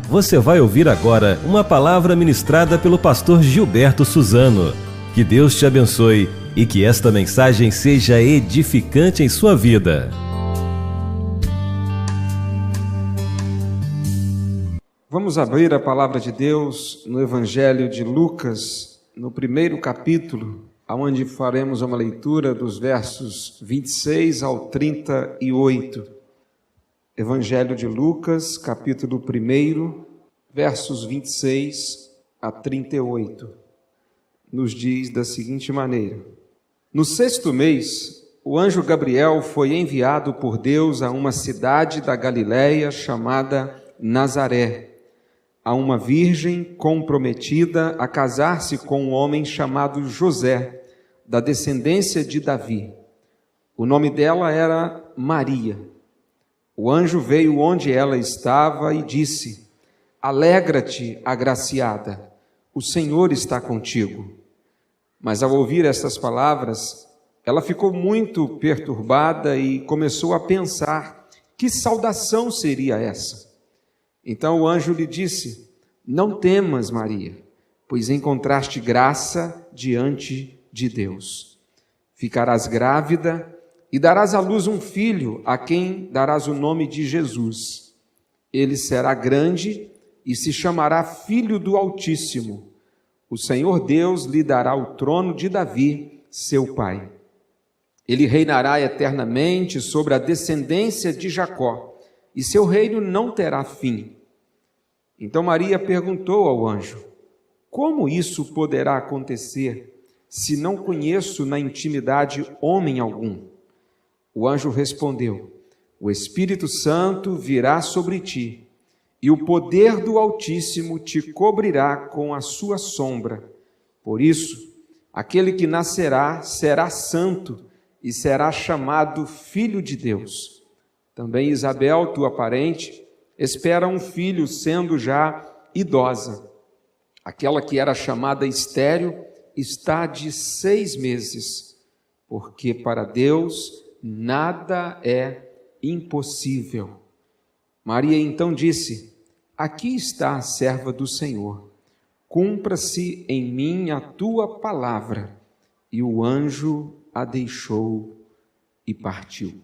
Você vai ouvir agora uma palavra ministrada pelo pastor Gilberto Suzano. Que Deus te abençoe e que esta mensagem seja edificante em sua vida. Vamos abrir a palavra de Deus no Evangelho de Lucas, no primeiro capítulo, onde faremos uma leitura dos versos 26 ao 38. Evangelho de Lucas, capítulo 1, versos 26 a 38. Nos diz da seguinte maneira: No 6º mês, o anjo Gabriel foi enviado por Deus a uma cidade da Galiléia chamada Nazaré, a uma virgem comprometida a casar-se com um homem chamado José, da descendência de Davi. O nome dela era Maria. O anjo veio onde ela estava e disse: Alegra-te, agraciada, o Senhor está contigo. Mas ao ouvir estas palavras, ela ficou muito perturbada e começou a pensar: que saudação seria essa? Então o anjo lhe disse: Não temas, Maria, pois encontraste graça diante de Deus. Ficarás grávida e darás à luz um filho, a quem darás o nome de Jesus. Ele será grande e se chamará Filho do Altíssimo. O Senhor Deus lhe dará o trono de Davi, seu pai. Ele reinará eternamente sobre a descendência de Jacó, e seu reino não terá fim. Então Maria perguntou ao anjo: Como isso poderá acontecer, se não conheço na intimidade homem algum? O anjo respondeu: O Espírito Santo virá sobre ti, e o poder do Altíssimo te cobrirá com a sua sombra. Por isso, aquele que nascerá será santo e será chamado Filho de Deus. Também Isabel, tua parente, espera um filho, sendo já idosa. Aquela que era chamada estéril está de 6 meses, porque para Deus nada é impossível. Maria então disse: Aqui está a serva do Senhor, cumpra-se em mim a tua palavra. E o anjo a deixou e partiu.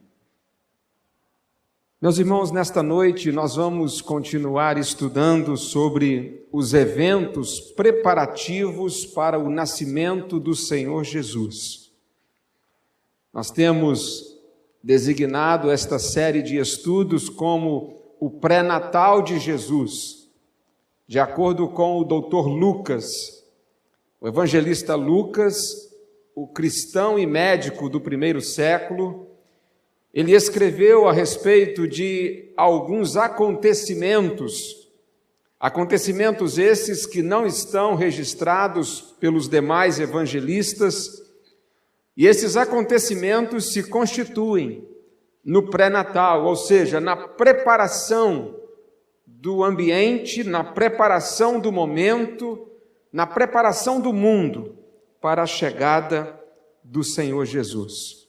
Meus irmãos, nesta noite nós vamos continuar estudando sobre os eventos preparativos para o nascimento do Senhor Jesus. Nós temos designado esta série de estudos como o pré-natal de Jesus, de acordo com o Dr. Lucas, o evangelista Lucas, o cristão e médico do primeiro século. Ele escreveu a respeito de alguns acontecimentos esses que não estão registrados pelos demais evangelistas. E esses acontecimentos se constituem no pré-natal, ou seja, na preparação do ambiente, na preparação do momento, na preparação do mundo para a chegada do Senhor Jesus.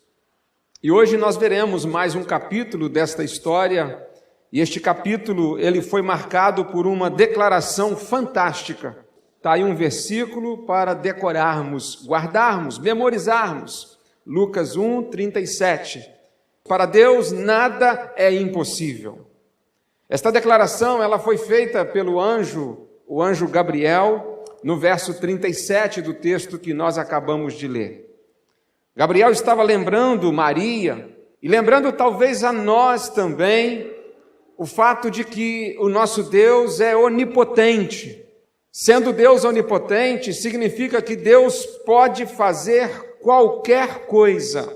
E hoje nós veremos mais um capítulo desta história, e este capítulo ele foi marcado por uma declaração fantástica. Está aí um versículo para decorarmos, guardarmos, memorizarmos. Lucas 1, 37. Para Deus nada é impossível. Esta declaração ela foi feita pelo anjo, o anjo Gabriel, no verso 37 do texto que nós acabamos de ler. Gabriel estava lembrando Maria, e lembrando talvez a nós também, o fato de que o nosso Deus é onipotente. Sendo Deus onipotente, significa que Deus pode fazer qualquer coisa.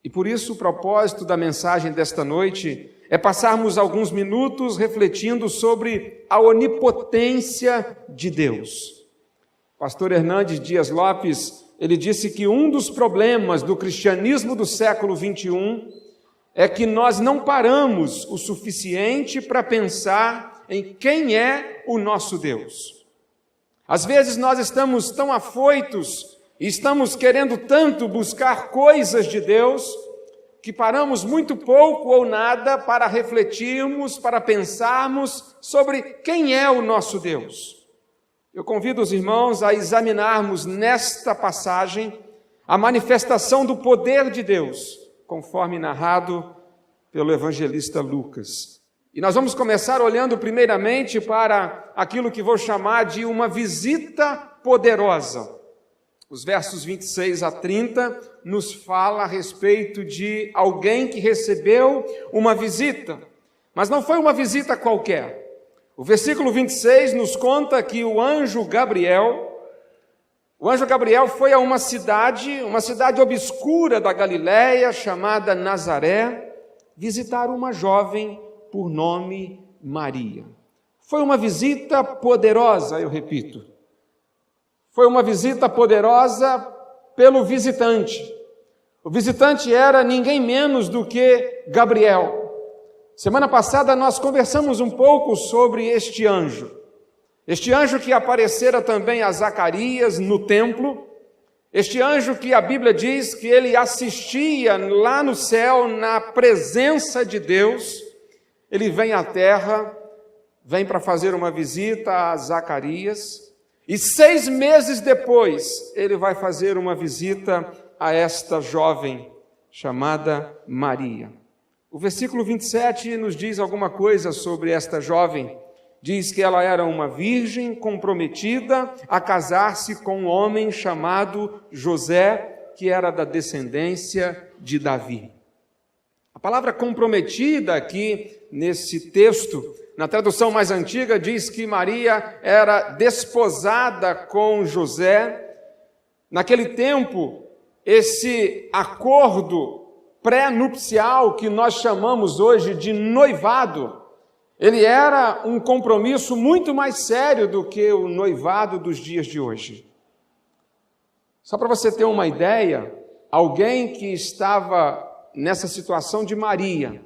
E por isso o propósito da mensagem desta noite é passarmos alguns minutos refletindo sobre a onipotência de Deus. Pastor Hernandes Dias Lopes, ele disse que um dos problemas do cristianismo do século 21 é que nós não paramos o suficiente para pensar em quem é o nosso Deus. Às vezes nós estamos tão afoitos e estamos querendo tanto buscar coisas de Deus que paramos muito pouco ou nada para refletirmos, para pensarmos sobre quem é o nosso Deus. Eu convido os irmãos a examinarmos nesta passagem a manifestação do poder de Deus, conforme narrado pelo evangelista Lucas. E nós vamos começar olhando primeiramente para aquilo que vou chamar de uma visita poderosa. Os versos 26 a 30 nos fala a respeito de alguém que recebeu uma visita, mas não foi uma visita qualquer. O versículo 26 nos conta que o anjo Gabriel foi a uma cidade obscura da Galileia, chamada Nazaré, visitar uma jovem por nome Maria. Foi uma visita poderosa, eu repito. Foi uma visita poderosa pelo visitante. O visitante era ninguém menos do que Gabriel. Semana passada nós conversamos um pouco sobre este anjo. Este anjo que aparecera também a Zacarias no templo. Este anjo que a Bíblia diz que ele assistia lá no céu, na presença de Deus. Ele vem à terra, vem para fazer uma visita a Zacarias. E 6 meses depois, ele vai fazer uma visita a esta jovem chamada Maria. O versículo 27 nos diz alguma coisa sobre esta jovem. Diz que ela era uma virgem comprometida a casar-se com um homem chamado José, que era da descendência de Davi. A palavra comprometida aqui nesse texto, na tradução mais antiga, diz que Maria era desposada com José. Naquele tempo, esse acordo pré-nupcial que nós chamamos hoje de noivado, ele era um compromisso muito mais sério do que o noivado dos dias de hoje. Só para você ter uma ideia, alguém que estava nessa situação de Maria,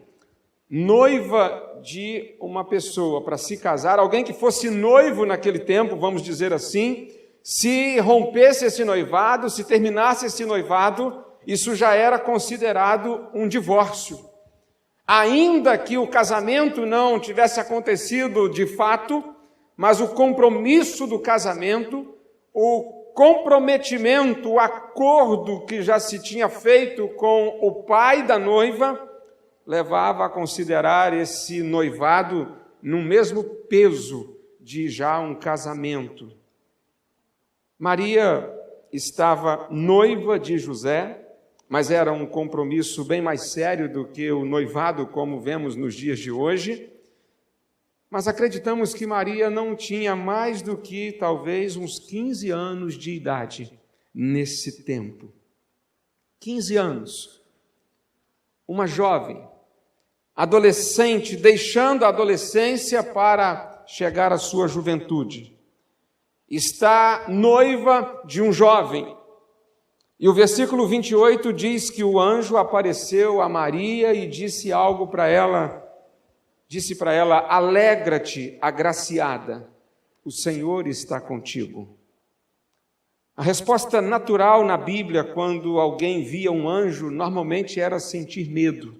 noiva de uma pessoa para se casar, alguém que fosse noivo naquele tempo, vamos dizer assim, se rompesse esse noivado, se terminasse esse noivado, isso já era considerado um divórcio. Ainda que o casamento não tivesse acontecido de fato, mas o compromisso do casamento, o comprometimento, o acordo que já se tinha feito com o pai da noiva, levava a considerar esse noivado no mesmo peso de já um casamento. Maria estava noiva de José, mas era um compromisso bem mais sério do que o noivado, como vemos nos dias de hoje. Mas acreditamos que Maria não tinha mais do que talvez uns 15 anos de idade nesse tempo. 15 anos. Uma jovem, adolescente, deixando a adolescência para chegar à sua juventude. Está noiva de um jovem. E o versículo 28 diz que o anjo apareceu a Maria e disse algo para ela. Disse para ela: alegra-te, agraciada, o Senhor está contigo. A resposta natural na Bíblia, quando alguém via um anjo, normalmente era sentir medo.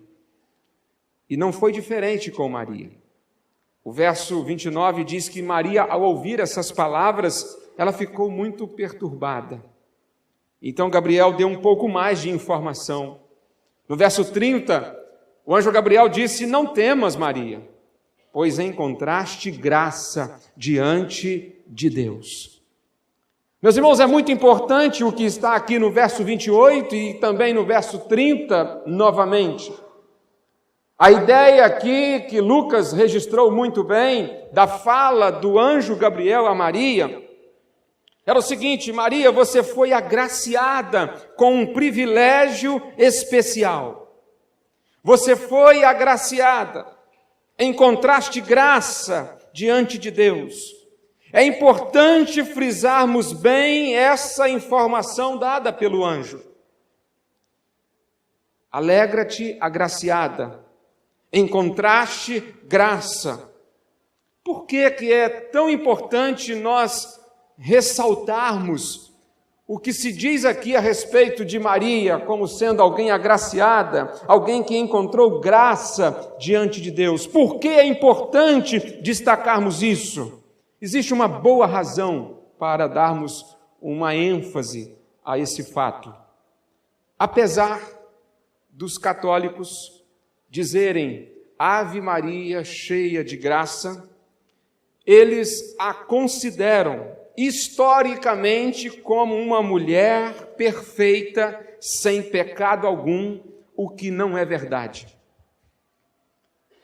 E não foi diferente com Maria. O verso 29 diz que Maria, ao ouvir essas palavras, ela ficou muito perturbada. Então Gabriel deu um pouco mais de informação. No verso 30, o anjo Gabriel disse: não temas, Maria, pois encontraste graça diante de Deus. Meus irmãos, é muito importante o que está aqui no verso 28 e também no verso 30 novamente. A ideia aqui que Lucas registrou muito bem da fala do anjo Gabriel a Maria era o seguinte: Maria, você foi agraciada com um privilégio especial. Você foi agraciada, encontraste graça diante de Deus. É importante frisarmos bem essa informação dada pelo anjo. Alegra-te, agraciada, encontraste graça. Por que é tão importante nós ressaltarmos o que se diz aqui a respeito de Maria como sendo alguém agraciada, alguém que encontrou graça diante de Deus. Por que é importante destacarmos isso? Existe uma boa razão para darmos uma ênfase a esse fato. Apesar dos católicos dizerem Ave Maria, cheia de graça, eles a consideram historicamente como uma mulher perfeita, sem pecado algum, o que não é verdade.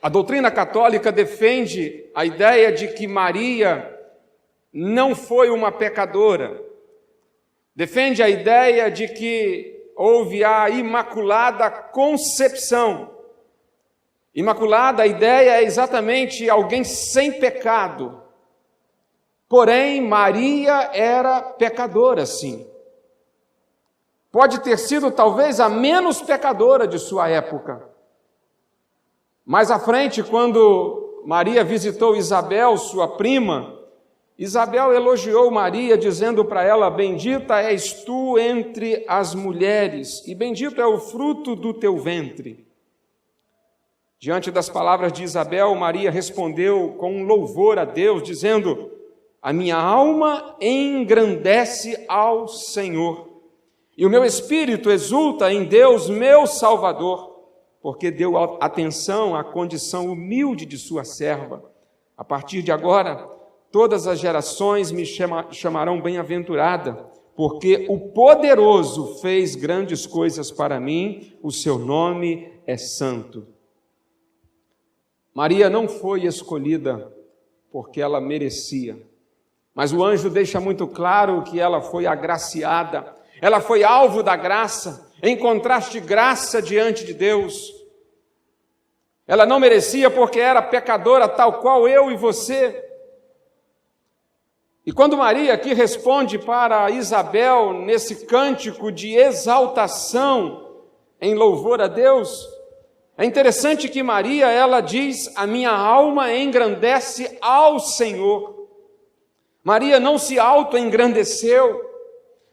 A doutrina católica defende a ideia de que Maria não foi uma pecadora, defende a ideia de que houve a Imaculada Concepção. Imaculada, a ideia é exatamente alguém sem pecado. Porém, Maria era pecadora, sim. Pode ter sido talvez a menos pecadora de sua época. Mais à frente, quando Maria visitou Isabel, sua prima, Isabel elogiou Maria, dizendo para ela: bendita és tu entre as mulheres, e bendito é o fruto do teu ventre. Diante das palavras de Isabel, Maria respondeu com um louvor a Deus, dizendo: a minha alma engrandece ao Senhor, e o meu espírito exulta em Deus, meu Salvador, porque deu atenção à condição humilde de sua serva. A partir de agora, todas as gerações me chamarão bem-aventurada, porque o poderoso fez grandes coisas para mim, o seu nome é santo. Maria não foi escolhida porque ela merecia, mas o anjo deixa muito claro que ela foi agraciada, ela foi alvo da graça, encontraste graça diante de Deus. Ela não merecia porque era pecadora, tal qual eu e você. E quando Maria aqui responde para Isabel, nesse cântico de exaltação em louvor a Deus, é interessante que Maria, ela diz: a minha alma engrandece ao Senhor. Maria não se auto-engrandeceu,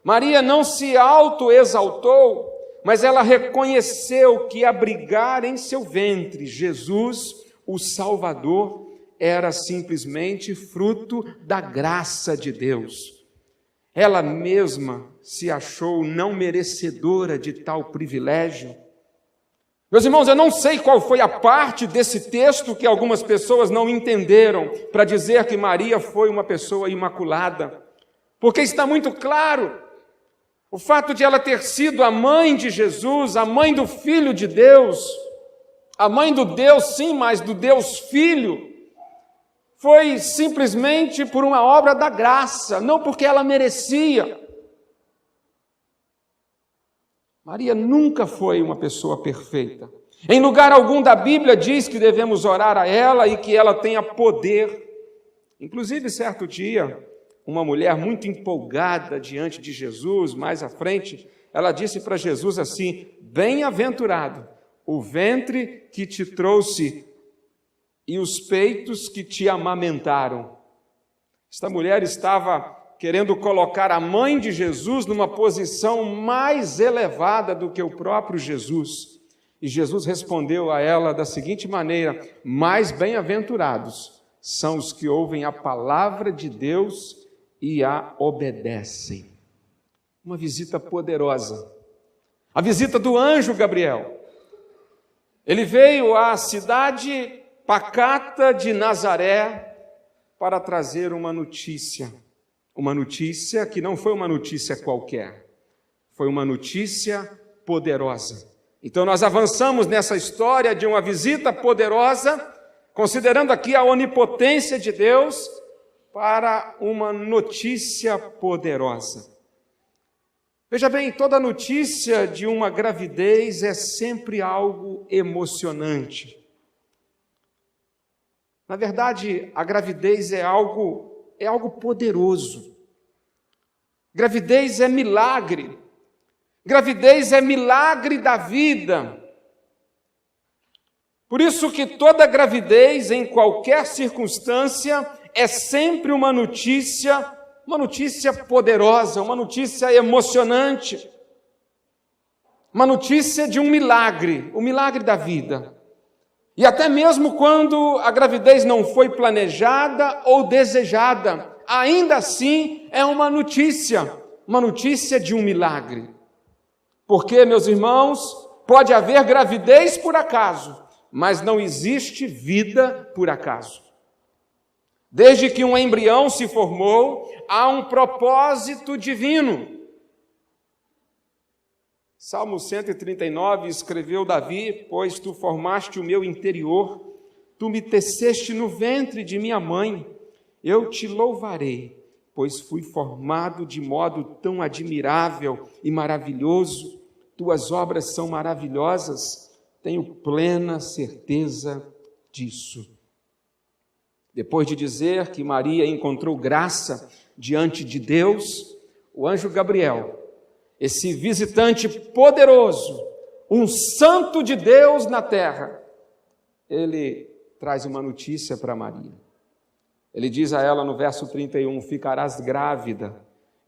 Maria não se auto-exaltou, mas ela reconheceu que abrigar em seu ventre Jesus, o Salvador, era simplesmente fruto da graça de Deus. Ela mesma se achou não merecedora de tal privilégio. Meus irmãos, eu não sei qual foi a parte desse texto que algumas pessoas não entenderam para dizer que Maria foi uma pessoa imaculada, porque está muito claro o fato de ela ter sido a mãe de Jesus, a mãe do Filho de Deus, a mãe do Deus, sim, mas do Deus Filho, foi simplesmente por uma obra da graça, não porque ela merecia. Maria nunca foi uma pessoa perfeita. Em lugar algum da Bíblia diz que devemos orar a ela e que ela tenha poder. Inclusive, certo dia, uma mulher muito empolgada diante de Jesus, mais à frente, ela disse para Jesus assim: bem-aventurado o ventre que te trouxe e os peitos que te amamentaram. Esta mulher estava querendo colocar a mãe de Jesus numa posição mais elevada do que o próprio Jesus. E Jesus respondeu a ela da seguinte maneira: mais bem-aventurados são os que ouvem a palavra de Deus e a obedecem. Uma visita poderosa, a visita do anjo Gabriel. Ele veio à cidade pacata de Nazaré para trazer uma notícia que não foi uma notícia qualquer, foi uma notícia poderosa. Então nós avançamos nessa história de uma visita poderosa, considerando aqui a onipotência de Deus, para uma notícia poderosa. Veja bem, toda notícia de uma gravidez é sempre algo emocionante. Na verdade, a gravidez é algo poderoso. Gravidez é milagre. Gravidez é milagre da vida. Por isso que toda gravidez, em qualquer circunstância, é sempre uma notícia uma notícia poderosa, uma notícia emocionante, uma notícia de um milagre, o milagre da vida. E até mesmo quando a gravidez não foi planejada ou desejada, ainda assim é uma notícia de um milagre. Porque, meus irmãos, pode haver gravidez por acaso, mas não existe vida por acaso. Desde que um embrião se formou, há um propósito divino. Salmo 139, escreveu Davi: pois tu formaste o meu interior, tu me teceste no ventre de minha mãe, eu te louvarei, pois fui formado de modo tão admirável e maravilhoso, tuas obras são maravilhosas, tenho plena certeza disso. Depois de dizer que Maria encontrou graça diante de Deus, o anjo Gabriel, esse visitante poderoso, um santo de Deus na terra, ele traz uma notícia para Maria. Ele diz a ela no verso 31, ficarás grávida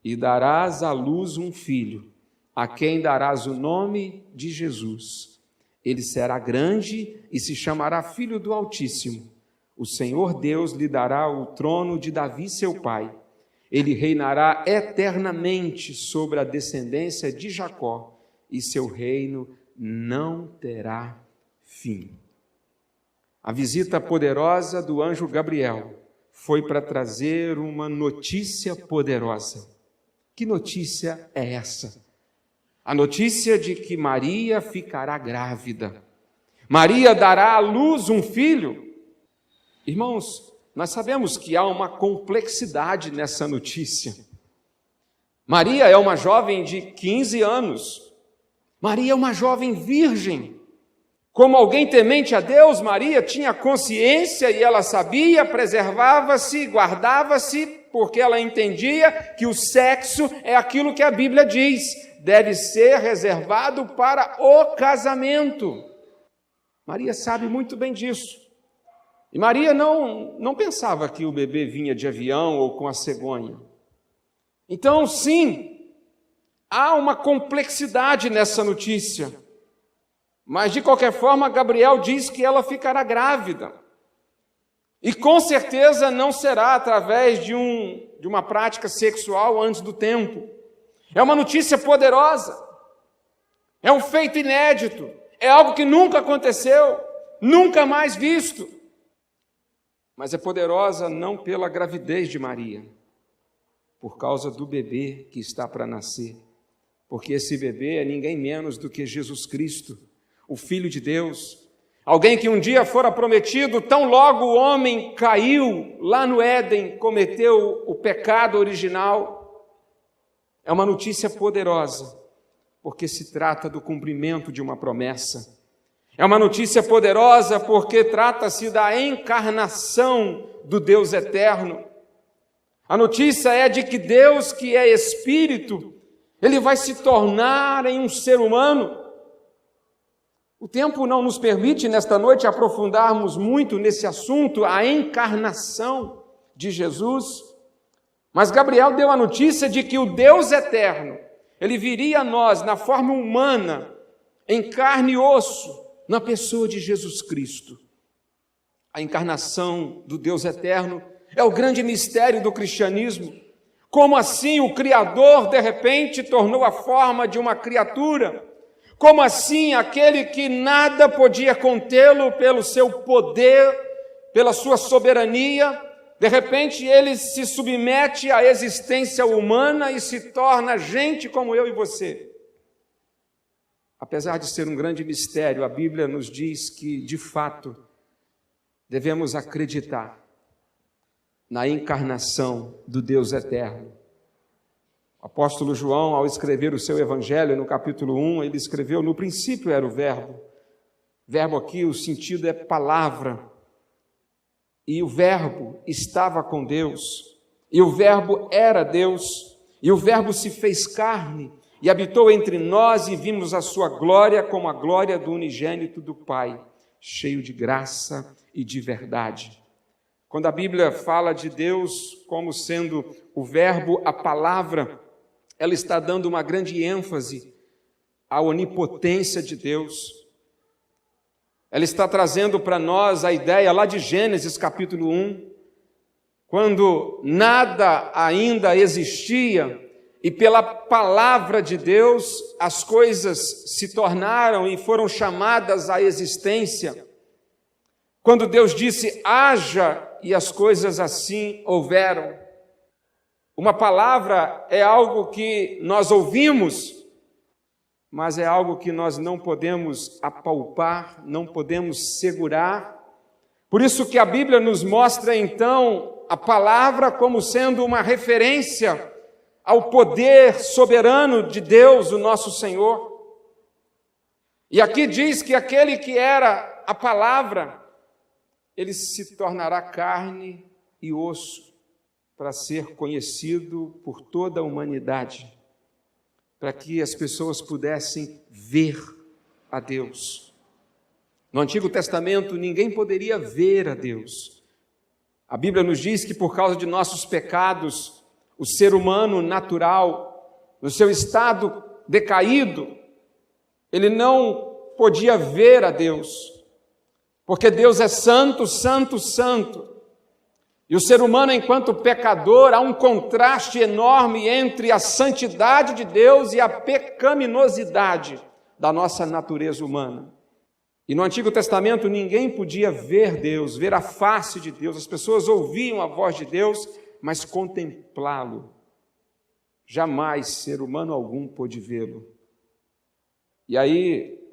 e darás à luz um filho, a quem darás o nome de Jesus. Ele será grande e se chamará Filho do Altíssimo. O Senhor Deus lhe dará o trono de Davi, seu pai. Ele reinará eternamente sobre a descendência de Jacó, e seu reino não terá fim. A visita poderosa do anjo Gabriel foi para trazer uma notícia poderosa. Que notícia é essa? A notícia de que Maria ficará grávida. Maria dará à luz um filho. Irmãos, nós sabemos que há uma complexidade nessa notícia. Maria é uma jovem de 15 anos. Maria é uma jovem virgem. Como alguém temente a Deus, Maria tinha consciência e ela sabia, preservava-se, guardava-se, porque ela entendia que o sexo é aquilo que a Bíblia diz, deve ser reservado para o casamento. Maria sabe muito bem disso. E Maria não pensava que o bebê vinha de avião ou com a cegonha. Então, sim, há uma complexidade nessa notícia. Mas, de qualquer forma, Gabriel diz que ela ficará grávida. E, com certeza, não será através de uma prática sexual antes do tempo. É uma notícia poderosa. É um feito inédito. É algo que nunca aconteceu, nunca mais visto. Mas é poderosa não pela gravidez de Maria, por causa do bebê que está para nascer. Porque esse bebê é ninguém menos do que Jesus Cristo, o Filho de Deus. Alguém que um dia fora prometido, tão logo o homem caiu lá no Éden, cometeu o pecado original. É uma notícia poderosa, porque se trata do cumprimento de uma promessa. É uma notícia poderosa porque trata-se da encarnação do Deus eterno. A notícia é de que Deus, que é Espírito, Ele vai se tornar em um ser humano. O tempo não nos permite, nesta noite, aprofundarmos muito nesse assunto, a encarnação de Jesus. Mas Gabriel deu a notícia de que o Deus eterno, Ele viria a nós na forma humana, em carne e osso, na pessoa de Jesus Cristo. A encarnação do Deus eterno é o grande mistério do cristianismo. Como assim o Criador, de repente, tornou a forma de uma criatura? Como assim aquele que nada podia contê-lo pelo seu poder, pela sua soberania, de repente ele se submete à existência humana e se torna gente como eu e você? Apesar de ser um grande mistério, a Bíblia nos diz que, de fato, devemos acreditar na encarnação do Deus eterno. O apóstolo João, ao escrever o seu evangelho, no capítulo 1, ele escreveu: no princípio era o verbo. Verbo aqui, o sentido é palavra. E o verbo estava com Deus. E o verbo era Deus. E o verbo se fez carne e habitou entre nós, e vimos a sua glória como a glória do unigênito do Pai, cheio de graça e de verdade. Quando a Bíblia fala de Deus como sendo o Verbo, a palavra, ela está dando uma grande ênfase à onipotência de Deus. Ela está trazendo para nós a ideia lá de Gênesis capítulo 1, quando nada ainda existia e pela palavra de Deus as coisas se tornaram e foram chamadas à existência. Quando Deus disse, haja, e as coisas assim houveram. Uma palavra é algo que nós ouvimos, mas é algo que nós não podemos apalpar, não podemos segurar. Por isso que a Bíblia nos mostra, então, a palavra como sendo uma referência ao poder soberano de Deus, o nosso Senhor. E aqui diz que aquele que era a palavra, ele se tornará carne e osso para ser conhecido por toda a humanidade, para que as pessoas pudessem ver a Deus. No Antigo Testamento, ninguém poderia ver a Deus. A Bíblia nos diz que por causa de nossos pecados, o ser humano natural, no seu estado decaído, ele não podia ver a Deus. Porque Deus é santo, santo, santo. E o ser humano, enquanto pecador, há um contraste enorme entre a santidade de Deus e a pecaminosidade da nossa natureza humana. E no Antigo Testamento ninguém podia ver Deus, ver a face de Deus. As pessoas ouviam a voz de Deus, mas contemplá-lo. Jamais ser humano algum pôde vê-lo. E aí,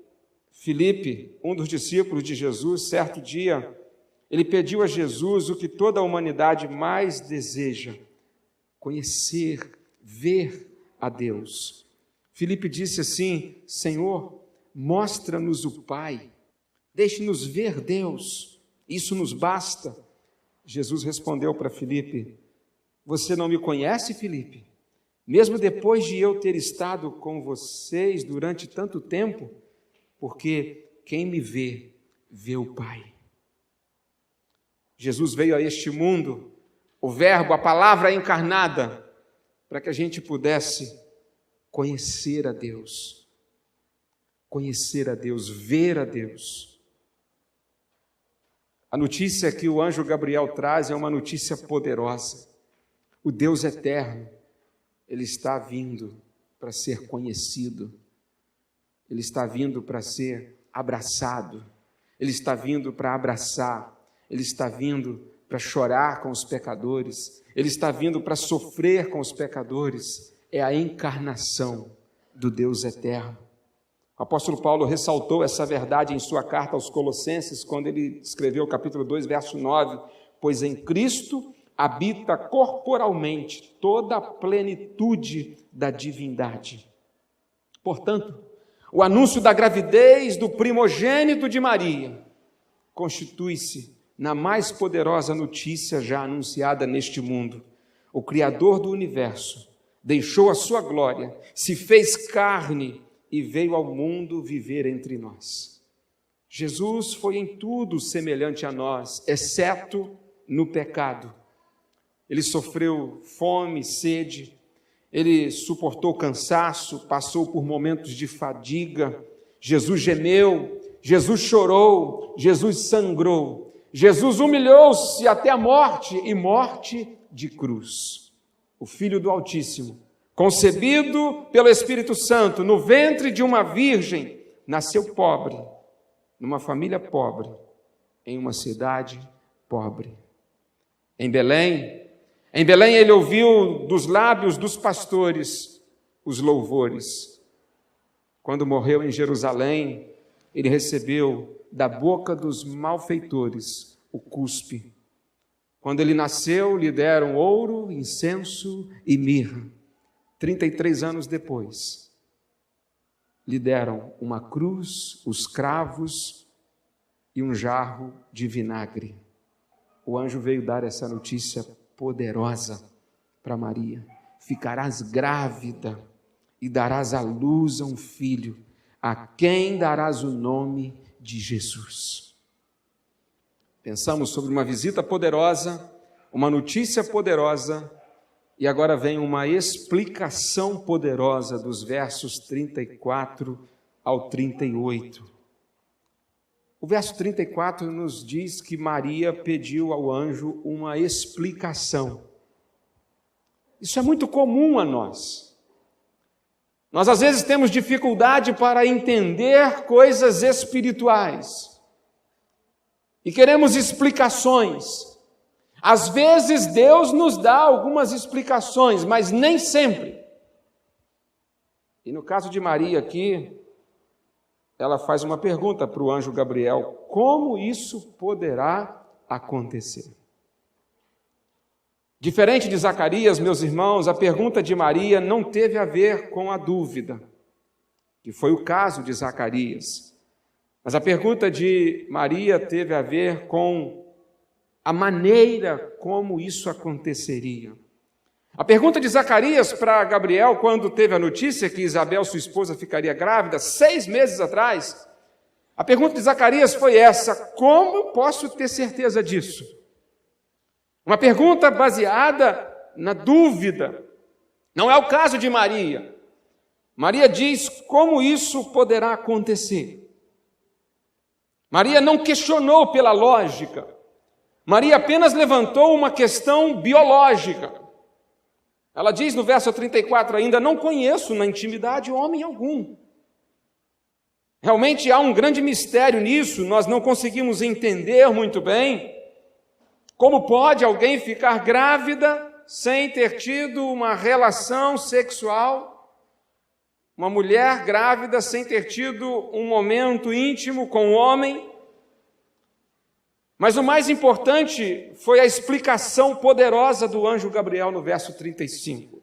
Filipe, um dos discípulos de Jesus, certo dia, ele pediu a Jesus o que toda a humanidade mais deseja: conhecer, ver a Deus. Filipe disse assim: Senhor, mostra-nos o Pai, deixe-nos ver Deus, isso nos basta. Jesus respondeu para Filipe: você não me conhece, Filipe? Mesmo depois de eu ter estado com vocês durante tanto tempo? Porque quem me vê, vê o Pai. Jesus veio a este mundo, o Verbo, a palavra encarnada, para que a gente pudesse conhecer a Deus, ver a Deus. A notícia que o anjo Gabriel traz é uma notícia poderosa. O Deus eterno, Ele está vindo para ser conhecido. Ele está vindo para ser abraçado, Ele está vindo para abraçar, Ele está vindo para chorar com os pecadores, Ele está vindo para sofrer com os pecadores. É a encarnação do Deus eterno. O apóstolo Paulo ressaltou essa verdade em sua carta aos Colossenses, quando ele escreveu o capítulo 2, verso 9, pois em Cristo habita corporalmente toda a plenitude da divindade. Portanto, o anúncio da gravidez do primogênito de Maria constitui-se na mais poderosa notícia já anunciada neste mundo. O Criador do universo deixou a sua glória, se fez carne e veio ao mundo viver entre nós. Jesus foi em tudo semelhante a nós, exceto no pecado. Ele sofreu fome, sede, ele suportou cansaço, passou por momentos de fadiga. Jesus gemeu, Jesus chorou, Jesus sangrou. Jesus humilhou-se até a morte, e morte de cruz. O Filho do Altíssimo, concebido pelo Espírito Santo no ventre de uma virgem, nasceu pobre, numa família pobre, em uma cidade pobre. Em Belém ele ouviu dos lábios dos pastores os louvores. Quando morreu em Jerusalém, ele recebeu da boca dos malfeitores o cuspe. Quando ele nasceu, lhe deram ouro, incenso e mirra. 33 anos depois, lhe deram uma cruz, os cravos e um jarro de vinagre. O anjo veio dar essa notícia poderosa para Maria: ficarás grávida e darás à luz a um filho, a quem darás o nome de Jesus. Pensamos sobre uma visita poderosa, uma notícia poderosa, e agora vem uma explicação poderosa dos versos 34 ao 38. O verso 34 nos diz que Maria pediu ao anjo uma explicação. Isso é muito comum a nós. Nós às vezes temos dificuldade para entender coisas espirituais e queremos explicações. Às vezes Deus nos dá algumas explicações, mas nem sempre. E no caso de Maria aqui, ela faz uma pergunta para o anjo Gabriel: como isso poderá acontecer? Diferente de Zacarias, meus irmãos, a pergunta de Maria não teve a ver com a dúvida, que foi o caso de Zacarias. Mas a pergunta de Maria teve a ver com a maneira como isso aconteceria. A pergunta de Zacarias para Gabriel, quando teve a notícia que Isabel, sua esposa, ficaria grávida 6 meses atrás, a pergunta de Zacarias foi essa: como posso ter certeza disso? Uma pergunta baseada na dúvida. Não é o caso de Maria. Maria diz: como isso poderá acontecer? Maria não questionou pela lógica. Maria apenas levantou uma questão biológica. Ela diz no verso 34 ainda: não conheço na intimidade homem algum. Realmente há um grande mistério nisso, nós não conseguimos entender muito bem. Como pode alguém ficar grávida sem ter tido uma relação sexual? Uma mulher grávida sem ter tido um momento íntimo com o homem? Mas o mais importante foi a explicação poderosa do anjo Gabriel no verso 35.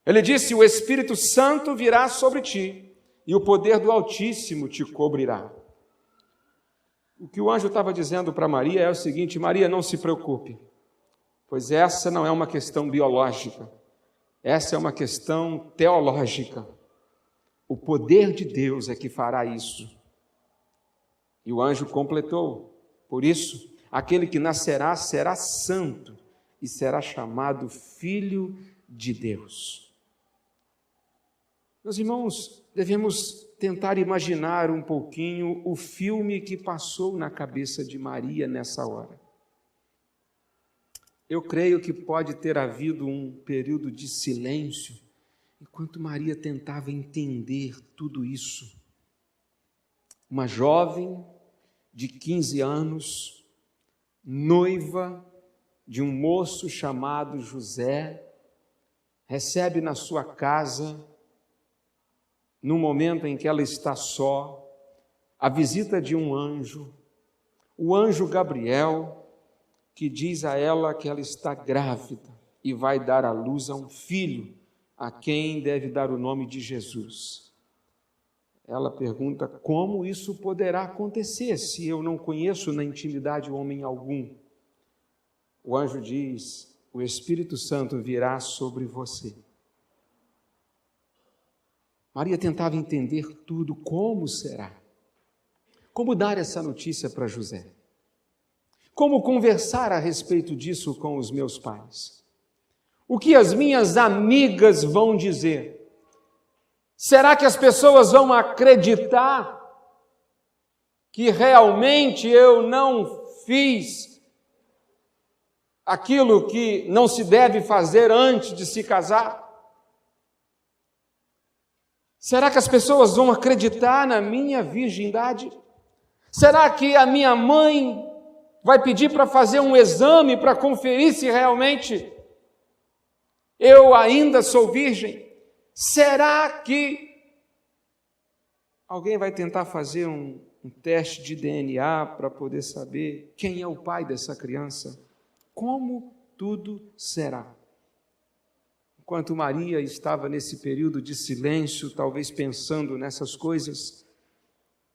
Ele disse: o Espírito Santo virá sobre ti, e o poder do Altíssimo te cobrirá. O que o anjo estava dizendo para Maria é o seguinte: Maria, não se preocupe, pois essa não é uma questão biológica, essa é uma questão teológica. O poder de Deus é que fará isso. E o anjo completou: por isso, aquele que nascerá será santo e será chamado Filho de Deus. Meus irmãos, devemos tentar imaginar um pouquinho o filme que passou na cabeça de Maria nessa hora. Eu creio que pode ter havido um período de silêncio enquanto Maria tentava entender tudo isso. Uma jovem de 15 anos, noiva de um moço chamado José, recebe na sua casa, no momento em que ela está só, a visita de um anjo, o anjo Gabriel, que diz a ela que ela está grávida e vai dar à luz a um filho, a quem deve dar o nome de Jesus. Ela pergunta: como isso poderá acontecer se eu não conheço na intimidade homem algum? O anjo diz: o Espírito Santo virá sobre você. Maria tentava entender tudo. Como será? Como dar essa notícia para José? Como conversar a respeito disso com os meus pais? O que as minhas amigas vão dizer? Será que as pessoas vão acreditar que realmente eu não fiz aquilo que não se deve fazer antes de se casar? Será que as pessoas vão acreditar na minha virgindade? Será que a minha mãe vai pedir para fazer um exame para conferir se realmente eu ainda sou virgem? Será que alguém vai tentar fazer um teste de DNA para poder saber quem é o pai dessa criança? Como tudo será? Enquanto Maria estava nesse período de silêncio, talvez pensando nessas coisas,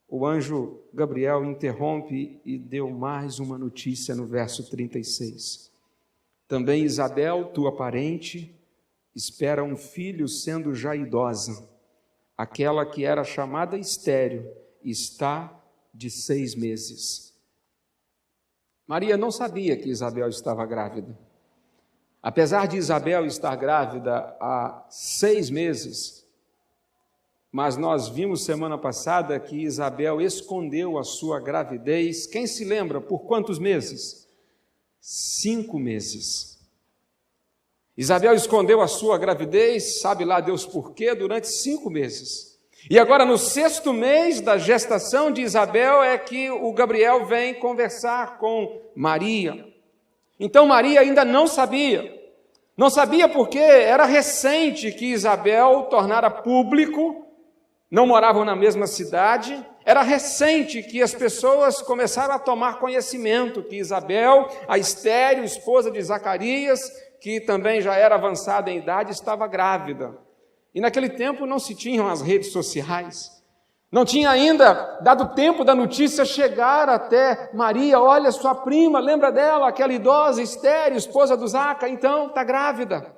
o anjo Gabriel interrompe e deu mais uma notícia no verso 36. Também Isabel, tua parente, espera um filho sendo já idosa. Aquela que era chamada estéril está de 6 meses. Maria não sabia que Isabel estava grávida. Apesar de Isabel estar grávida há 6 meses, mas nós vimos semana passada que Isabel escondeu a sua gravidez. Quem se lembra por quantos meses? 5 meses. Isabel escondeu a sua gravidez, sabe lá Deus por quê, durante 5 meses. E agora no 6º mês da gestação de Isabel é que o Gabriel vem conversar com Maria. Então Maria ainda não sabia. Não sabia porque era recente que Isabel tornara público, não moravam na mesma cidade, era recente que as pessoas começaram a tomar conhecimento que Isabel, a estéril, esposa de Zacarias, que também já era avançada em idade, estava grávida. E naquele tempo não se tinham as redes sociais, não tinha ainda dado tempo da notícia chegar até Maria. Olha, sua prima, lembra dela, aquela idosa, estéril, esposa do Zaca, então está grávida.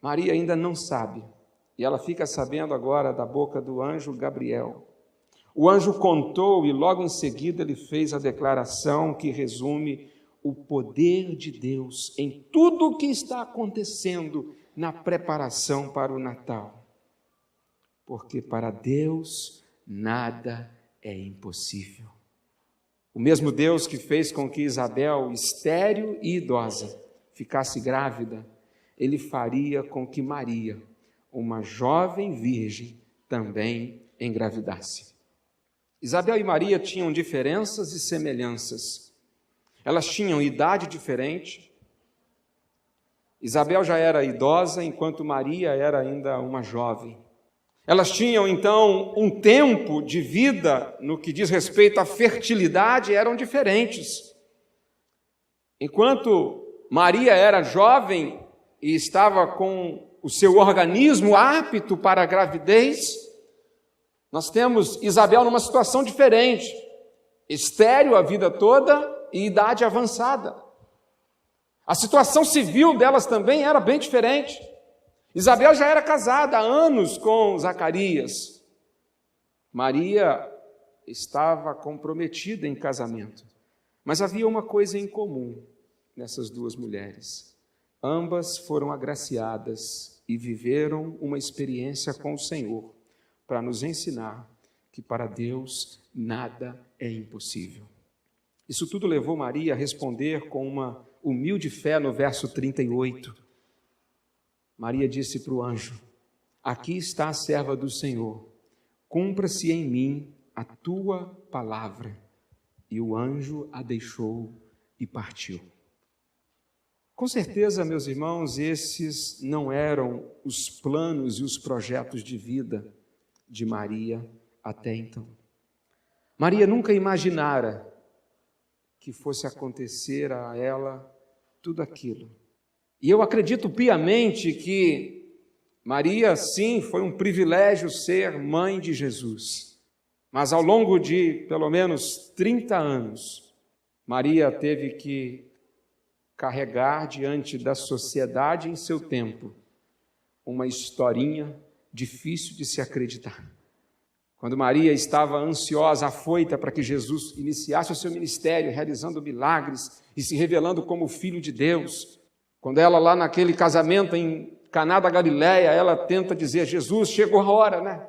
Maria ainda não sabe, e ela fica sabendo agora da boca do anjo Gabriel. O anjo contou e logo em seguida ele fez a declaração que resume o poder de Deus em tudo o que está acontecendo na preparação para o Natal. Porque para Deus nada é impossível. O mesmo Deus que fez com que Isabel, estéril e idosa, ficasse grávida, ele faria com que Maria, uma jovem virgem, também engravidasse. Isabel e Maria tinham diferenças e semelhanças. Elas tinham idade diferente. Isabel já era idosa, enquanto Maria era ainda uma jovem. Elas tinham, então, um tempo de vida, no que diz respeito à fertilidade, eram diferentes. Enquanto Maria era jovem e estava com o seu organismo apto para a gravidez, nós temos Isabel numa situação diferente, estéril a vida toda e idade avançada. A situação civil delas também era bem diferente. Isabel já era casada há anos com Zacarias. Maria estava comprometida em casamento. Mas havia uma coisa em comum nessas duas mulheres. Ambas foram agraciadas e viveram uma experiência com o Senhor para nos ensinar que para Deus nada é impossível. Isso tudo levou Maria a responder com uma humilde fé no verso 38. Maria disse para o anjo: aqui está a serva do Senhor, cumpra-se em mim a tua palavra. E o anjo a deixou e partiu. Com certeza, meus irmãos, esses não eram os planos e os projetos de vida de Maria até então. Maria nunca imaginara que fosse acontecer a ela tudo aquilo. E eu acredito piamente que Maria, sim, foi um privilégio ser mãe de Jesus. Mas ao longo de pelo menos 30 anos, Maria teve que carregar diante da sociedade em seu tempo uma historinha difícil de se acreditar. Quando Maria estava ansiosa, afoita para que Jesus iniciasse o seu ministério, realizando milagres e se revelando como Filho de Deus. Quando ela lá naquele casamento em Caná da Galileia, ela tenta dizer: Jesus, chegou a hora, né?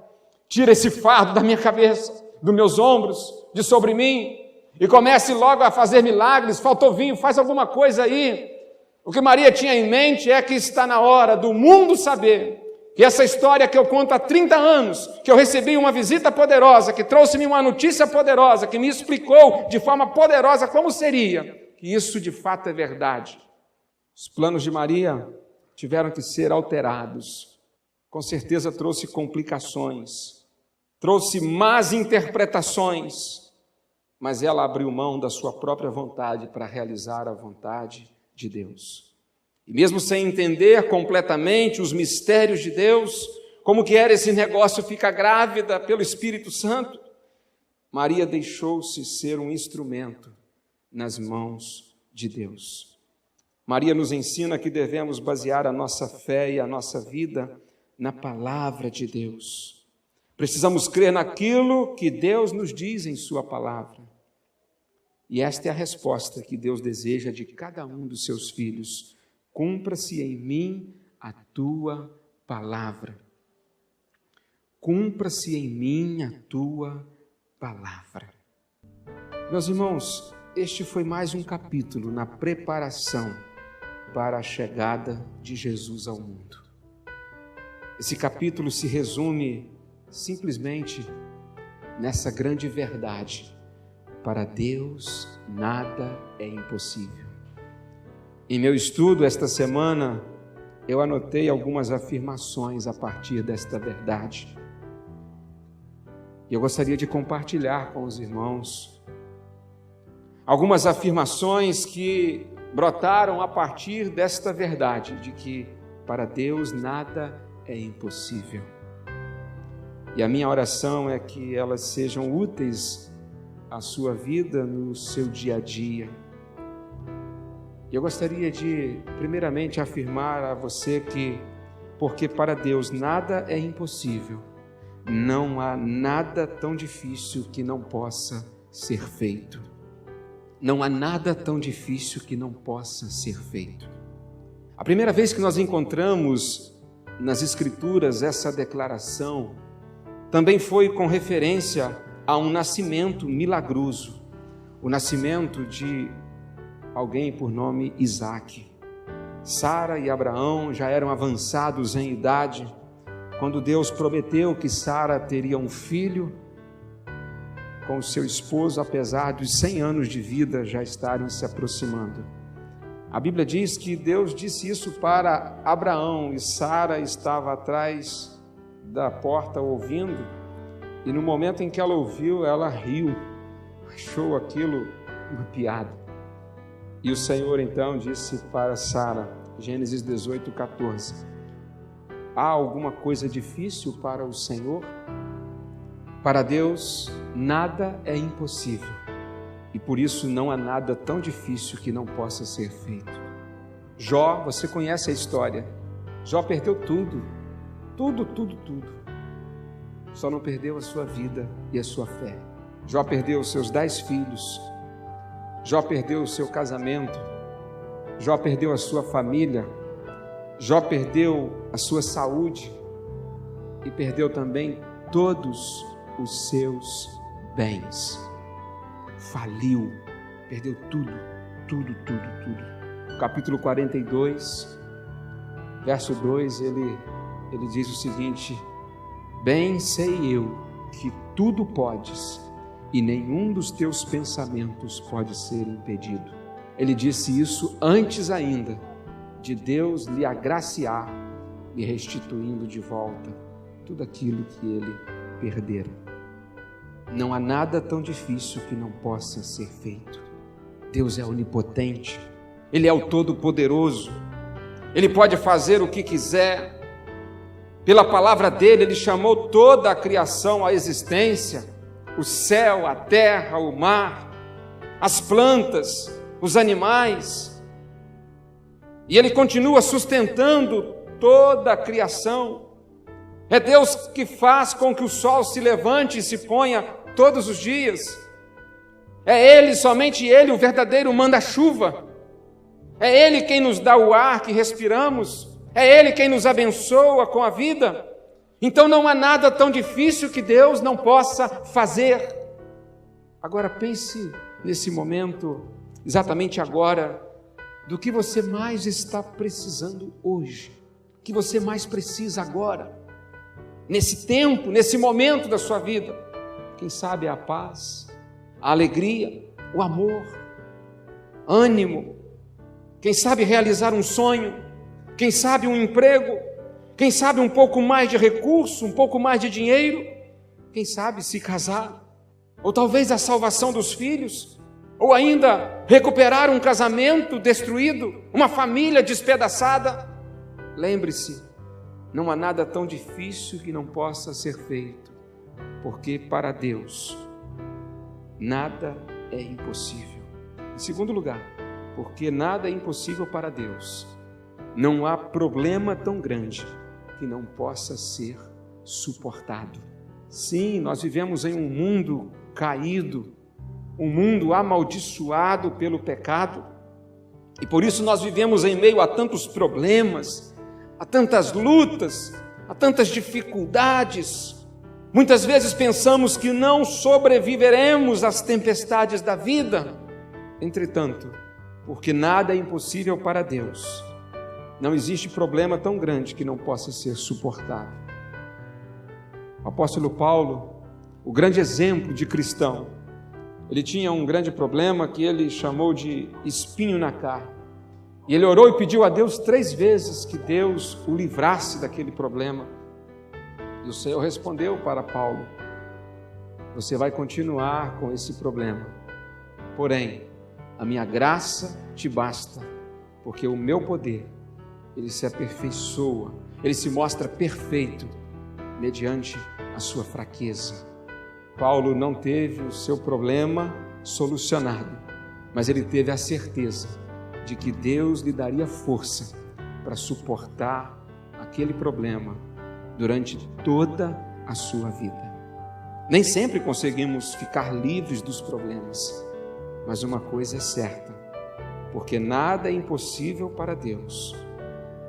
Tira esse fardo da minha cabeça, dos meus ombros, de sobre mim, e comece logo a fazer milagres. Faltou vinho, faz alguma coisa aí. O que Maria tinha em mente é que está na hora do mundo saber que essa história que eu conto há 30 anos, que eu recebi uma visita poderosa, que trouxe-me uma notícia poderosa, que me explicou de forma poderosa como seria, que isso de fato é verdade. Os planos de Maria tiveram que ser alterados. Com certeza trouxe complicações, trouxe más interpretações, mas ela abriu mão da sua própria vontade para realizar a vontade de Deus. E mesmo sem entender completamente os mistérios de Deus, como que era esse negócio ficar grávida pelo Espírito Santo, Maria deixou-se ser um instrumento nas mãos de Deus. Maria nos ensina que devemos basear a nossa fé e a nossa vida na palavra de Deus. Precisamos crer naquilo que Deus nos diz em sua palavra. E esta é a resposta que Deus deseja de cada um dos seus filhos: cumpra-se em mim a tua palavra. Cumpra-se em mim a tua palavra. Meus irmãos, este foi mais um capítulo na preparação para a chegada de Jesus ao mundo. Esse capítulo se resume simplesmente nessa grande verdade: para Deus nada é impossível. Em meu estudo esta semana, eu anotei algumas afirmações a partir desta verdade. E eu gostaria de compartilhar com os irmãos algumas afirmações que brotaram a partir desta verdade, de que para Deus nada é impossível. E a minha oração é que elas sejam úteis à sua vida no seu dia a dia. E eu gostaria de, primeiramente, afirmar a você que, porque para Deus nada é impossível, não há nada tão difícil que não possa ser feito. Não há nada tão difícil que não possa ser feito. A primeira vez que nós encontramos nas Escrituras essa declaração também foi com referência a um nascimento milagroso, o nascimento de alguém por nome Isaque. Sara e Abraão já eram avançados em idade quando Deus prometeu que Sara teria um filho com o seu esposo, apesar dos 100 anos de vida já estarem se aproximando. A Bíblia diz que Deus disse isso para Abraão e Sara estava atrás da porta ouvindo, e no momento em que ela ouviu, ela riu, achou aquilo uma piada. E o Senhor então disse para Sara, Gênesis 18:14, há alguma coisa difícil para o Senhor? Para Deus nada é impossível, e por isso não há nada tão difícil que não possa ser feito. Jó, você conhece a história, Jó perdeu tudo, só não perdeu a sua vida e a sua fé. Jó perdeu os seus 10 filhos, Jó perdeu o seu casamento, Jó perdeu a sua família, Jó perdeu a sua saúde e perdeu também todos os seus bens. Faliu, perdeu tudo. Capítulo 42, verso 2, ele diz o seguinte: bem sei eu que tudo podes, e nenhum dos teus pensamentos pode ser impedido. Ele disse isso antes ainda de Deus lhe agraciar, lhe restituindo de volta tudo aquilo que ele perdera. Não há nada tão difícil que não possa ser feito. Deus é onipotente, Ele é o Todo-Poderoso, Ele pode fazer o que quiser. Pela palavra dele, Ele chamou toda a criação à existência, o céu, a terra, o mar, as plantas, os animais, e Ele continua sustentando toda a criação. É Deus que faz com que o sol se levante e se ponha todos os dias. É Ele, somente Ele, o verdadeiro manda-chuva. É Ele quem nos dá o ar que respiramos. É Ele quem nos abençoa com a vida. Então não há nada tão difícil que Deus não possa fazer. Agora pense nesse momento, exatamente agora, do que você mais está precisando hoje. O que você mais precisa agora. Nesse tempo, nesse momento da sua vida. Quem sabe a paz, a alegria, o amor, ânimo. Quem sabe realizar um sonho, quem sabe um emprego, quem sabe um pouco mais de recurso, um pouco mais de dinheiro, quem sabe se casar, ou talvez a salvação dos filhos, ou ainda recuperar um casamento destruído, uma família despedaçada. Lembre-se, não há nada tão difícil que não possa ser feito, porque para Deus nada é impossível. Em segundo lugar, porque nada é impossível para Deus, não há problema tão grande que não possa ser suportado. Sim, nós vivemos em um mundo caído, um mundo amaldiçoado pelo pecado, e por isso nós vivemos em meio a tantos problemas, a tantas lutas, a tantas dificuldades. Muitas vezes pensamos que não sobreviveremos às tempestades da vida. Entretanto, porque nada é impossível para Deus, não existe problema tão grande que não possa ser suportado. O apóstolo Paulo, o grande exemplo de cristão, ele tinha um grande problema que ele chamou de espinho na carne. E ele orou e pediu a Deus 3 vezes que Deus o livrasse daquele problema. E o Senhor respondeu para Paulo: você vai continuar com esse problema, porém, a minha graça te basta, porque o meu poder, ele se aperfeiçoa, ele se mostra perfeito mediante a sua fraqueza. Paulo não teve o seu problema solucionado, mas ele teve a certeza de que Deus lhe daria força para suportar aquele problema durante toda a sua vida. Nem sempre conseguimos ficar livres dos problemas, mas uma coisa é certa, porque nada é impossível para Deus.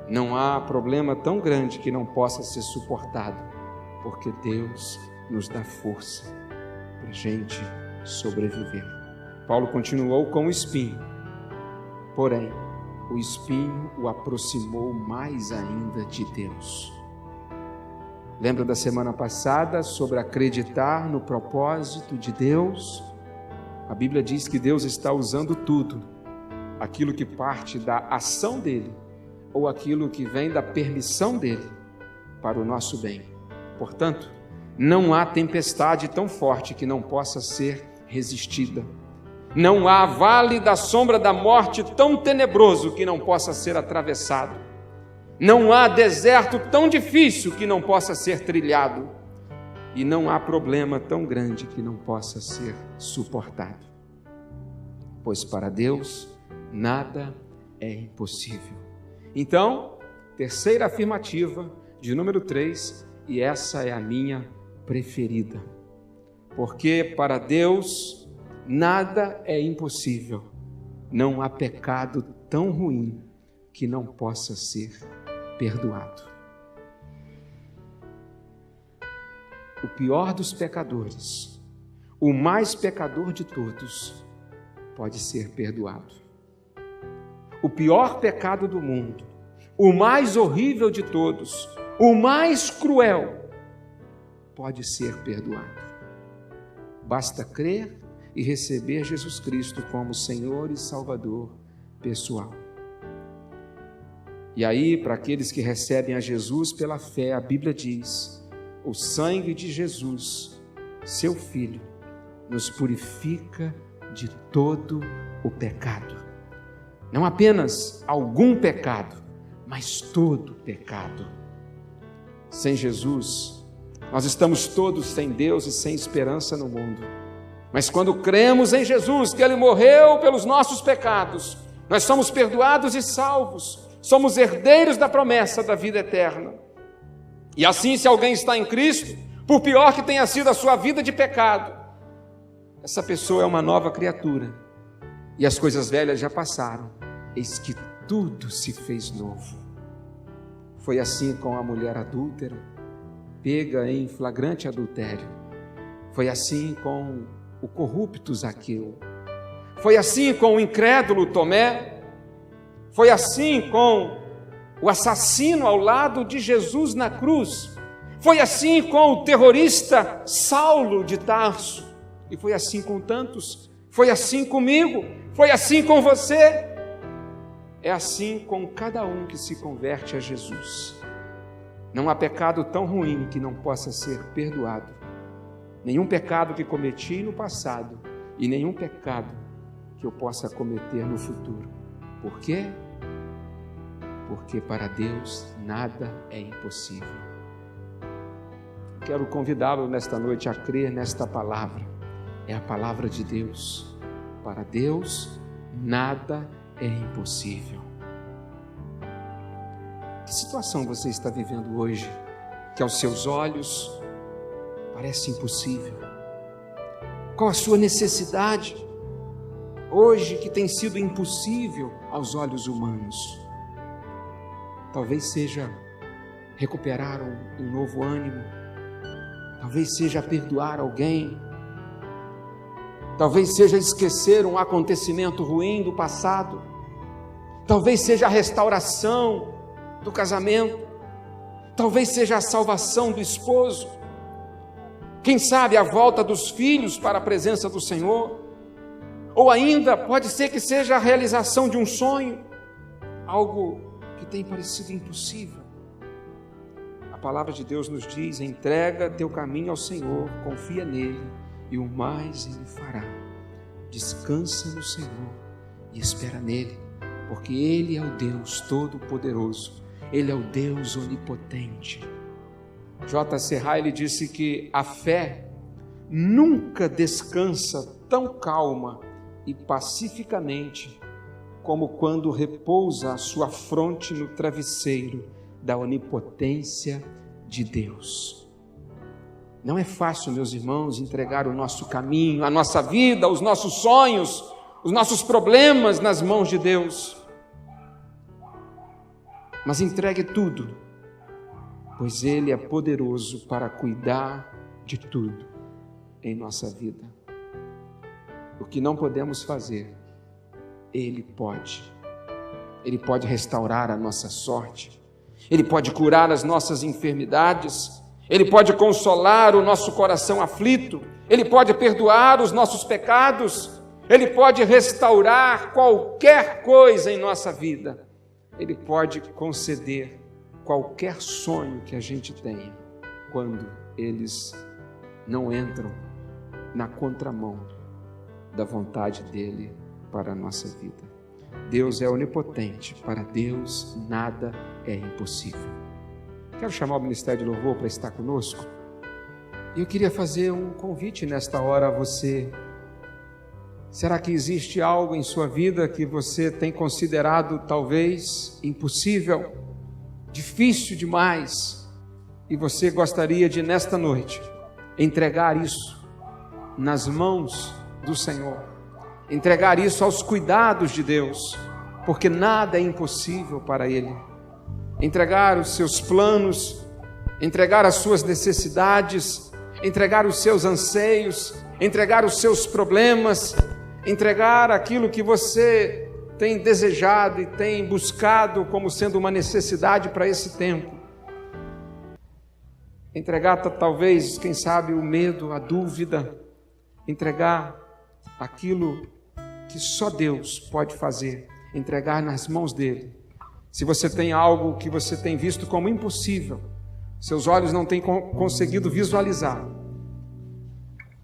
Não há problema tão grande que não possa ser suportado, porque Deus nos dá força para a gente sobreviver. Paulo continuou com o espinho, porém, o espinho o aproximou mais ainda de Deus. Lembra da semana passada sobre acreditar no propósito de Deus? A Bíblia diz que Deus está usando tudo, aquilo que parte da ação dele, ou aquilo que vem da permissão dele, para o nosso bem. Portanto, não há tempestade tão forte que não possa ser resistida. Não há vale da sombra da morte tão tenebroso que não possa ser atravessado. Não há deserto tão difícil que não possa ser trilhado. E não há problema tão grande que não possa ser suportado. Pois para Deus nada é impossível. Então, terceira afirmativa, de número 3, e essa é a minha preferida. Porque para Deus nada é impossível. Não há pecado tão ruim que não possa ser perdoado. O pior dos pecadores, o mais pecador de todos, pode ser perdoado. O pior pecado do mundo, o mais horrível de todos, o mais cruel, pode ser perdoado. Basta crer e receber Jesus Cristo como Senhor e Salvador pessoal. E aí, para aqueles que recebem a Jesus pela fé, a Bíblia diz: o sangue de Jesus, seu Filho, nos purifica de todo o pecado. Não apenas algum pecado, mas todo pecado. Sem Jesus, nós estamos todos sem Deus e sem esperança no mundo. Mas quando cremos em Jesus, que Ele morreu pelos nossos pecados, nós somos perdoados e salvos, somos herdeiros da promessa da vida eterna. E assim, se alguém está em Cristo, por pior que tenha sido a sua vida de pecado, essa pessoa é uma nova criatura, e as coisas velhas já passaram, eis que tudo se fez novo. Foi assim com a mulher adúltera, pega em flagrante adultério. Foi assim com o corrupto Zaqueu. Foi assim com o incrédulo Tomé. Foi assim com o assassino ao lado de Jesus na cruz. Foi assim com o terrorista Saulo de Tarso. E foi assim com tantos. Foi assim comigo. Foi assim com você. É assim com cada um que se converte a Jesus. Não há pecado tão ruim que não possa ser perdoado. Nenhum pecado que cometi no passado e nenhum pecado que eu possa cometer no futuro. Por quê? Porque para Deus nada é impossível. Quero convidá-lo nesta noite a crer nesta palavra. É a palavra de Deus. Para Deus nada é impossível. Que situação você está vivendo hoje que aos seus olhos parece impossível? Qual a sua necessidade? Hoje que tem sido impossível aos olhos humanos. Talvez seja recuperar um novo ânimo. Talvez seja perdoar alguém. Talvez seja esquecer um acontecimento ruim do passado. Talvez seja a restauração do casamento. Talvez seja a salvação do esposo. Quem sabe a volta dos filhos para a presença do Senhor. Ou ainda pode ser que seja a realização de um sonho. Algo que tem parecido impossível. A palavra de Deus nos diz: entrega teu caminho ao Senhor, confia nele e o mais ele fará. Descansa no Senhor e espera nele, porque ele é o Deus Todo-Poderoso, ele é o Deus Onipotente. J.C. Ryle disse que a fé nunca descansa tão calma e pacificamente como quando repousa a sua fronte no travesseiro da onipotência de Deus. Não é fácil, meus irmãos, entregar o nosso caminho, a nossa vida, os nossos sonhos, os nossos problemas nas mãos de Deus. Mas entregue tudo, pois Ele é poderoso para cuidar de tudo em nossa vida. O que não podemos fazer, Ele pode. Ele pode restaurar a nossa sorte. Ele pode curar as nossas enfermidades. Ele pode consolar o nosso coração aflito. Ele pode perdoar os nossos pecados. Ele pode restaurar qualquer coisa em nossa vida. Ele pode conceder qualquer sonho que a gente tenha, quando eles não entram na contramão da vontade dele para a nossa vida. Deus é onipotente, para Deus nada é impossível. Quero chamar o Ministério de Louvor para estar conosco. E eu queria fazer um convite nesta hora a você. Será que existe algo em sua vida que você tem considerado talvez impossível, difícil demais, e você gostaria de nesta noite entregar isso nas mãos do Senhor, entregar isso aos cuidados de Deus, porque nada é impossível para Ele. Entregar os seus planos, entregar as suas necessidades, entregar os seus anseios, entregar os seus problemas, entregar aquilo que você tem desejado e tem buscado como sendo uma necessidade para esse tempo. Entregar talvez, quem sabe, o medo, a dúvida, entregar aquilo que só Deus pode fazer, entregar nas mãos dele. Se você tem algo que você tem visto como impossível, seus olhos não têm conseguido visualizar,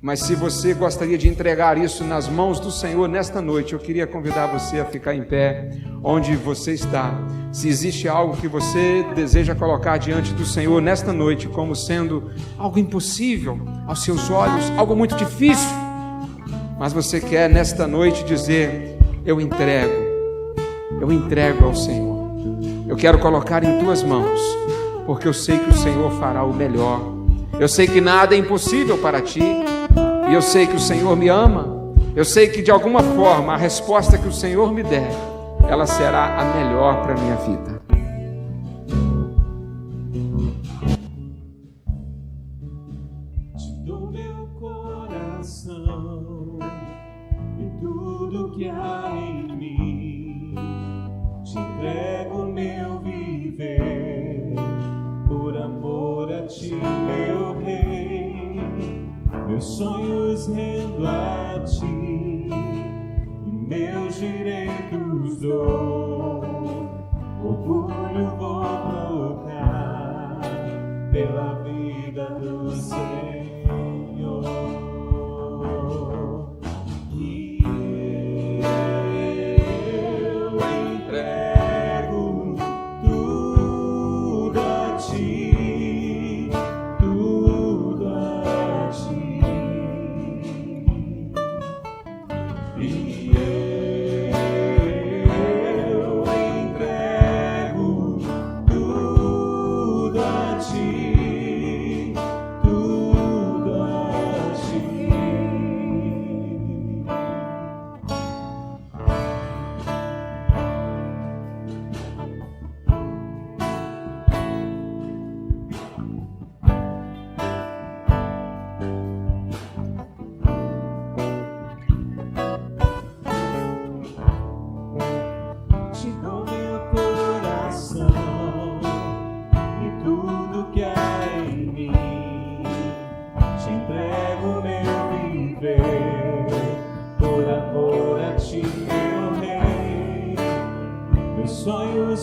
mas se você gostaria de entregar isso nas mãos do Senhor nesta noite, eu queria convidar você a ficar em pé onde você está. Se existe algo que você deseja colocar diante do Senhor nesta noite como sendo algo impossível aos seus olhos, algo muito difícil, mas você quer nesta noite dizer: eu entrego ao Senhor, eu quero colocar em tuas mãos, porque eu sei que o Senhor fará o melhor, eu sei que nada é impossível para ti, e eu sei que o Senhor me ama, eu sei que de alguma forma a resposta que o Senhor me der, ela será a melhor para a minha vida. Te dou meu coração e tudo que há em mim, te entrego meu viver, por amor a ti, meu Rei. Meus sonhos rendo a ti, e meus direitos dou. Orgulho vou trocar pela vida do Senhor. E eu entrego tudo a ti, tudo a ti. E eu entrego tudo a ti, tudo a ti.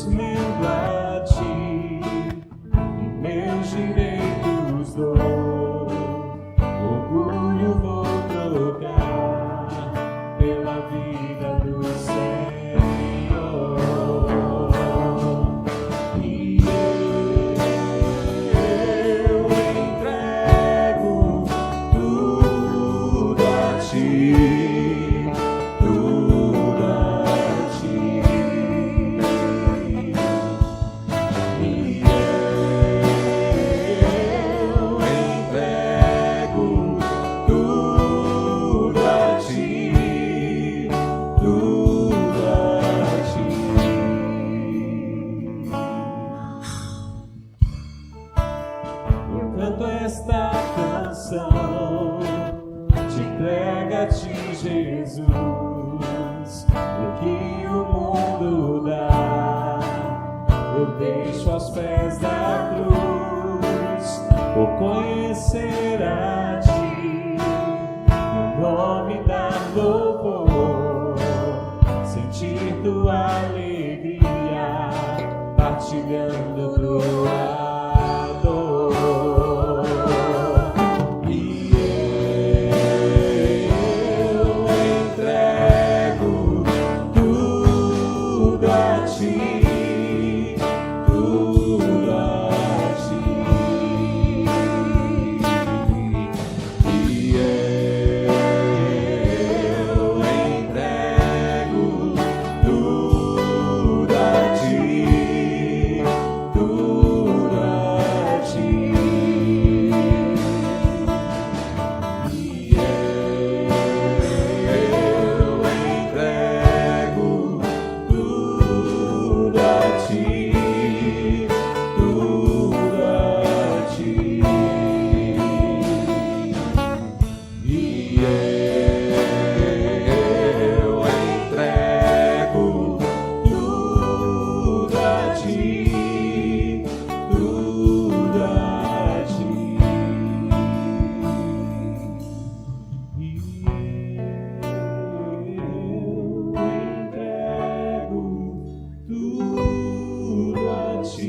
mesmo a ti, e meus direitos dou, orgulho vou trocar pela vida do Senhor. E eu entrego tudo a ti, tudo a ti. E eu entrego tudo a ti, tudo a ti. Eu canto esta canção, te entrego a ti, Jesus, o que o mundo dá, eu deixo aos pés da cruz, por conhecer a ti, no nome da louvor, sentir tua alegria, partilhando tua dor. E eu entrego tudo a ti, tudo a ti. E eu entrego tudo a ti, tudo a ti. E eu entrego tudo a ti, tudo a ti. E eu entrego tudo a ti,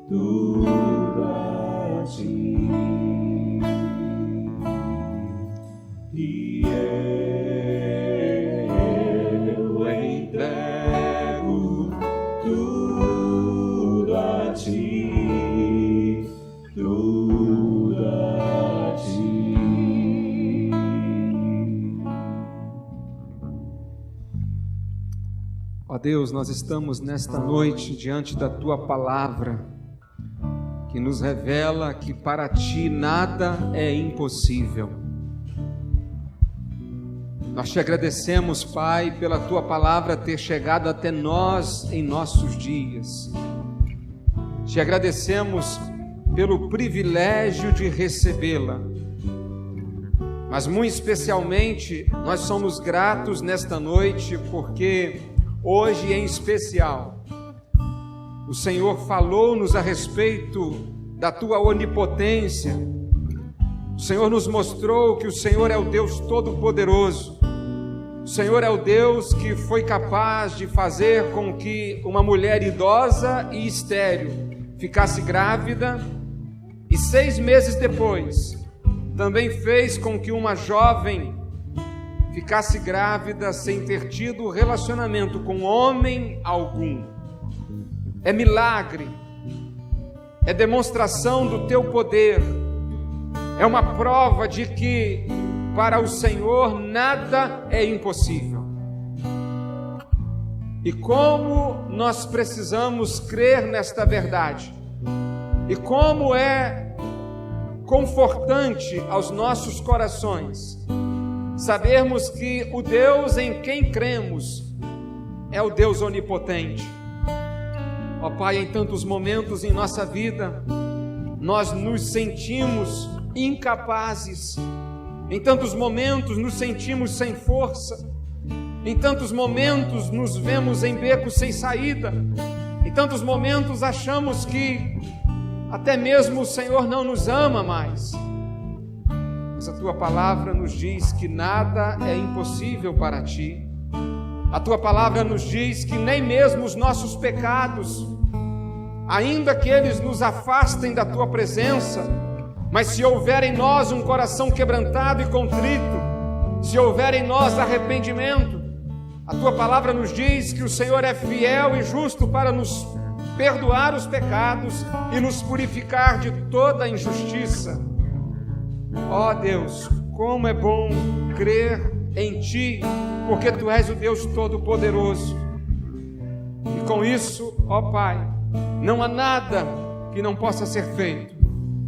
tudo a ti. E eu entrego tudo a ti, tudo a ti. E eu entrego tudo a ti, tudo a ti. Ó Deus, nós estamos nesta noite diante da Tua palavra, que nos revela que para Ti nada é impossível. Nós Te agradecemos, Pai, pela Tua palavra ter chegado até nós em nossos dias. Te agradecemos pelo privilégio de recebê-la. Mas muito especialmente, nós somos gratos nesta noite porque hoje em especial, o Senhor falou-nos a respeito da Tua onipotência. O Senhor nos mostrou que o Senhor é o Deus Todo-Poderoso. O Senhor é o Deus que foi capaz de fazer com que uma mulher idosa e estéril ficasse grávida e 6 meses depois também fez com que uma jovem ficasse grávida sem ter tido relacionamento com homem algum. É milagre, é demonstração do Teu poder, é uma prova de que para o Senhor nada é impossível. E como nós precisamos crer nesta verdade, e como é confortante aos nossos corações sabermos que o Deus em quem cremos é o Deus onipotente. Ó Pai, em tantos momentos em nossa vida, nós nos sentimos incapazes, em tantos momentos nos sentimos sem força, em tantos momentos nos vemos em becos sem saída, em tantos momentos achamos que até mesmo o Senhor não nos ama mais. Mas a Tua palavra nos diz que nada é impossível para Ti. A tua palavra nos diz que nem mesmo os nossos pecados, ainda que eles nos afastem da tua presença, mas se houver em nós um coração quebrantado e contrito, se houver em nós arrependimento, a tua palavra nos diz que o Senhor é fiel e justo para nos perdoar os pecados e nos purificar de toda injustiça. Ó Deus, como é bom crer em Ti, porque Tu és o Deus Todo-Poderoso. E com isso, ó Pai, não há nada que não possa ser feito,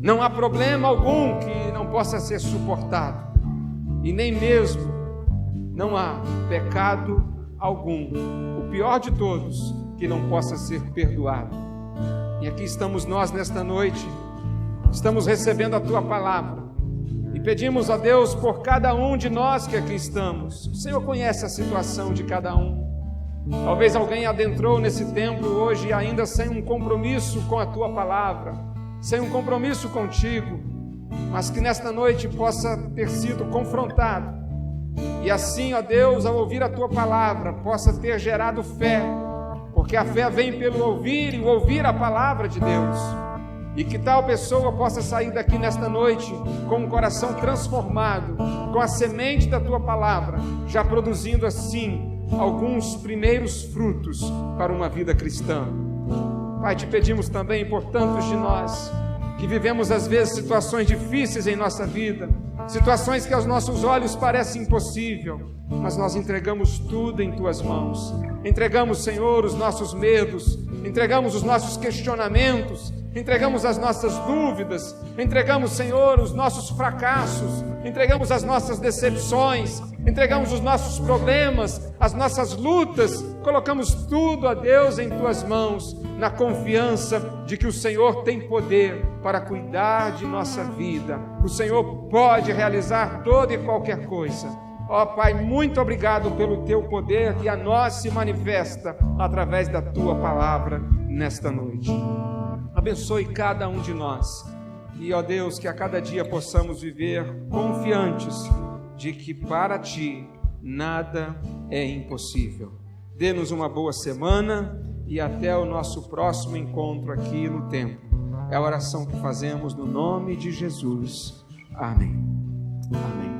não há problema algum que não possa ser suportado, e nem mesmo não há pecado algum, o pior de todos, que não possa ser perdoado. E aqui estamos nós nesta noite, estamos recebendo a Tua palavra, e pedimos a Deus por cada um de nós que aqui estamos. O Senhor conhece a situação de cada um. Talvez alguém adentrou nesse templo hoje ainda sem um compromisso com a Tua palavra, sem um compromisso contigo, mas que nesta noite possa ter sido confrontado, e assim, ó Deus, ao ouvir a Tua palavra, possa ter gerado fé, porque a fé vem pelo ouvir e o ouvir a palavra de Deus. E que tal pessoa possa sair daqui nesta noite com um coração transformado, com a semente da Tua palavra, já produzindo assim alguns primeiros frutos para uma vida cristã. Pai, Te pedimos também por tantos de nós que vivemos às vezes situações difíceis em nossa vida, situações que aos nossos olhos parecem impossível, mas nós entregamos tudo em Tuas mãos. Entregamos, Senhor, os nossos medos, entregamos os nossos questionamentos, entregamos as nossas dúvidas, entregamos, Senhor, os nossos fracassos, entregamos as nossas decepções, entregamos os nossos problemas, as nossas lutas, colocamos tudo, a Deus, em Tuas mãos, na confiança de que o Senhor tem poder para cuidar de nossa vida. O Senhor pode realizar toda e qualquer coisa. Ó Pai, muito obrigado pelo Teu poder que a nós se manifesta através da Tua palavra nesta noite. Abençoe cada um de nós e, ó Deus, que a cada dia possamos viver confiantes de que para Ti nada é impossível. Dê-nos uma boa semana e até o nosso próximo encontro aqui no templo. É a oração que fazemos no nome de Jesus. Amém. Amém.